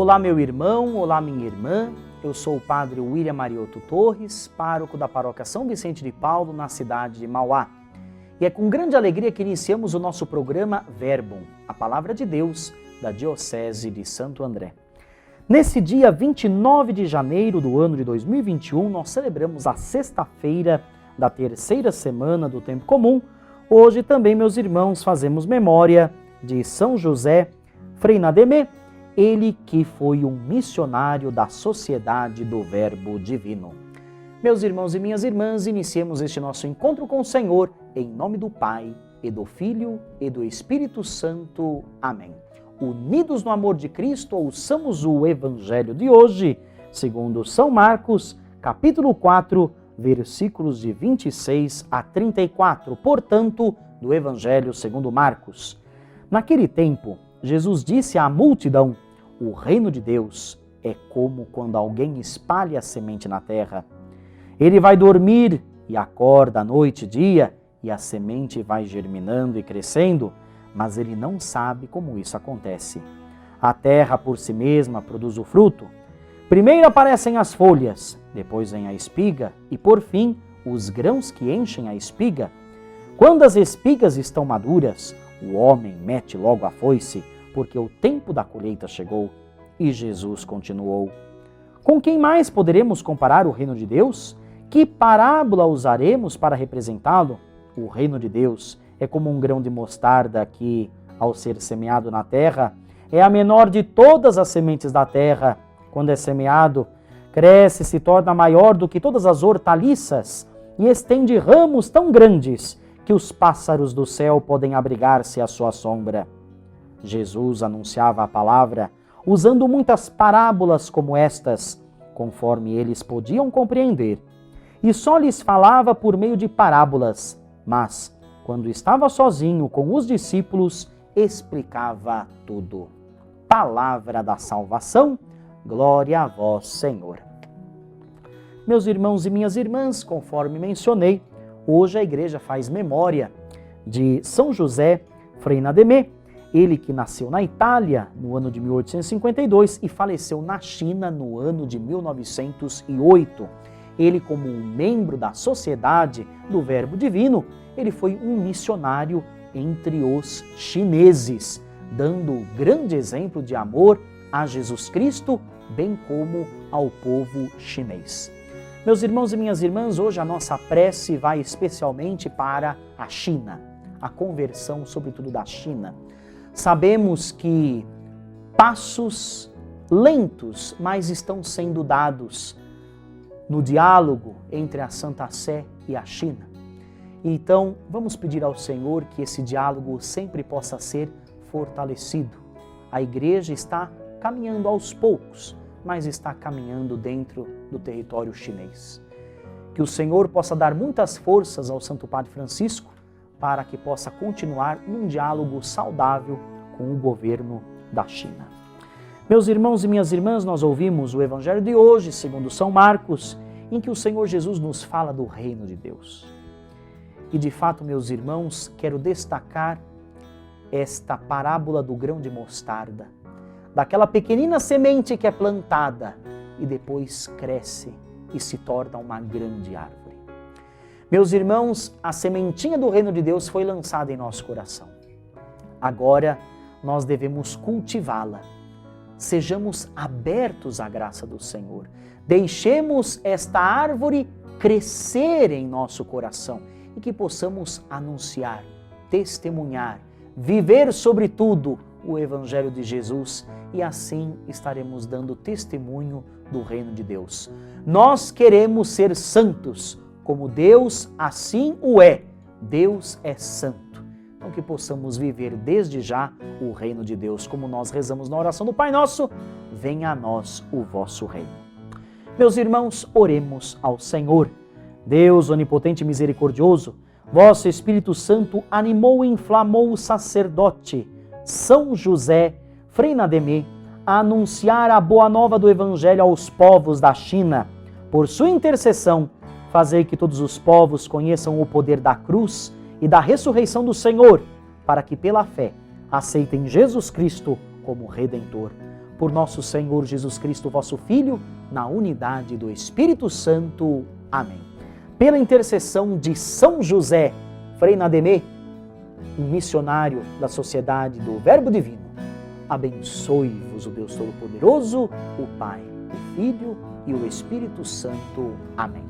Olá, meu irmão, olá, minha irmã. Eu sou o padre William Marioto Torres, pároco da paróquia São Vicente de Paulo, na cidade de Mauá. E é com grande alegria que iniciamos o nosso programa Verbum, a Palavra de Deus da Diocese de Santo André. Nesse dia 29 de janeiro do ano de 2021, nós celebramos a sexta-feira da terceira semana do Tempo Comum. Hoje também, meus irmãos, fazemos memória de São José Freinademé, ele que foi um missionário da Sociedade do Verbo Divino. Meus irmãos e minhas irmãs, iniciemos este nosso encontro com o Senhor, em nome do Pai, e do Filho, e do Espírito Santo. Amém. Unidos no amor de Cristo, ouçamos o Evangelho de hoje, segundo São Marcos, capítulo 4, versículos de 26 a 34, portanto, do Evangelho segundo Marcos. Naquele tempo, Jesus disse à multidão: o reino de Deus é como quando alguém espalha a semente na terra. Ele vai dormir e acorda à noite e dia, e a semente vai germinando e crescendo, mas ele não sabe como isso acontece. A terra por si mesma produz o fruto. Primeiro aparecem as folhas, depois vem a espiga e, por fim, os grãos que enchem a espiga. Quando as espigas estão maduras, o homem mete logo a foice, porque o tempo da colheita chegou. E Jesus continuou: com quem mais poderemos comparar o reino de Deus? Que parábola usaremos para representá-lo? O reino de Deus é como um grão de mostarda que, ao ser semeado na terra, é a menor de todas as sementes da terra. Quando é semeado, cresce e se torna maior do que todas as hortaliças e estende ramos tão grandes que os pássaros do céu podem abrigar-se à sua sombra. Jesus anunciava a palavra usando muitas parábolas como estas, conforme eles podiam compreender, e só lhes falava por meio de parábolas, mas, quando estava sozinho com os discípulos, explicava tudo. Palavra da salvação, glória a vós, Senhor. Meus irmãos e minhas irmãs, conforme mencionei, hoje a igreja faz memória de São José Freinademé, ele que nasceu na Itália no ano de 1852 e faleceu na China no ano de 1908. Ele, como um membro da Sociedade do Verbo Divino, ele foi um missionário entre os chineses, dando grande exemplo de amor a Jesus Cristo, bem como ao povo chinês. Meus irmãos e minhas irmãs, hoje a nossa prece vai especialmente para a China, a conversão sobretudo da China. Sabemos que passos lentos, mas estão sendo dados no diálogo entre a Santa Sé e a China. Então, vamos pedir ao Senhor que esse diálogo sempre possa ser fortalecido. A igreja está caminhando aos poucos, mas está caminhando dentro do território chinês. Que o Senhor possa dar muitas forças ao Santo Padre Francisco para que possa continuar num diálogo saudável com o governo da China. Meus irmãos e minhas irmãs, nós ouvimos o Evangelho de hoje, segundo São Marcos, em que o Senhor Jesus nos fala do reino de Deus. E de fato, meus irmãos, quero destacar esta parábola do grão de mostarda, daquela pequenina semente que é plantada e depois cresce e se torna uma grande árvore. Meus irmãos, a sementinha do reino de Deus foi lançada em nosso coração. Agora nós devemos cultivá-la. Sejamos abertos à graça do Senhor. Deixemos esta árvore crescer em nosso coração e que possamos anunciar, testemunhar, viver sobretudo o Evangelho de Jesus e assim estaremos dando testemunho do reino de Deus. Nós queremos ser santos, como Deus assim o é. Deus é santo. Então que possamos viver desde já o reino de Deus, como nós rezamos na oração do Pai Nosso: venha a nós o vosso reino. Meus irmãos, oremos ao Senhor. Deus onipotente e misericordioso, vosso Espírito Santo animou e inflamou o sacerdote São José Freinademé a anunciar a boa nova do Evangelho aos povos da China. Por sua intercessão, fazei que todos os povos conheçam o poder da cruz e da ressurreição do Senhor, para que pela fé aceitem Jesus Cristo como Redentor. por nosso Senhor Jesus Cristo, vosso Filho, na unidade do Espírito Santo. Amém. Pela intercessão de São José, Frei Nademê, um missionário da Sociedade do Verbo Divino, abençoe-vos o Deus Todo-Poderoso, o Pai, o Filho e o Espírito Santo. Amém.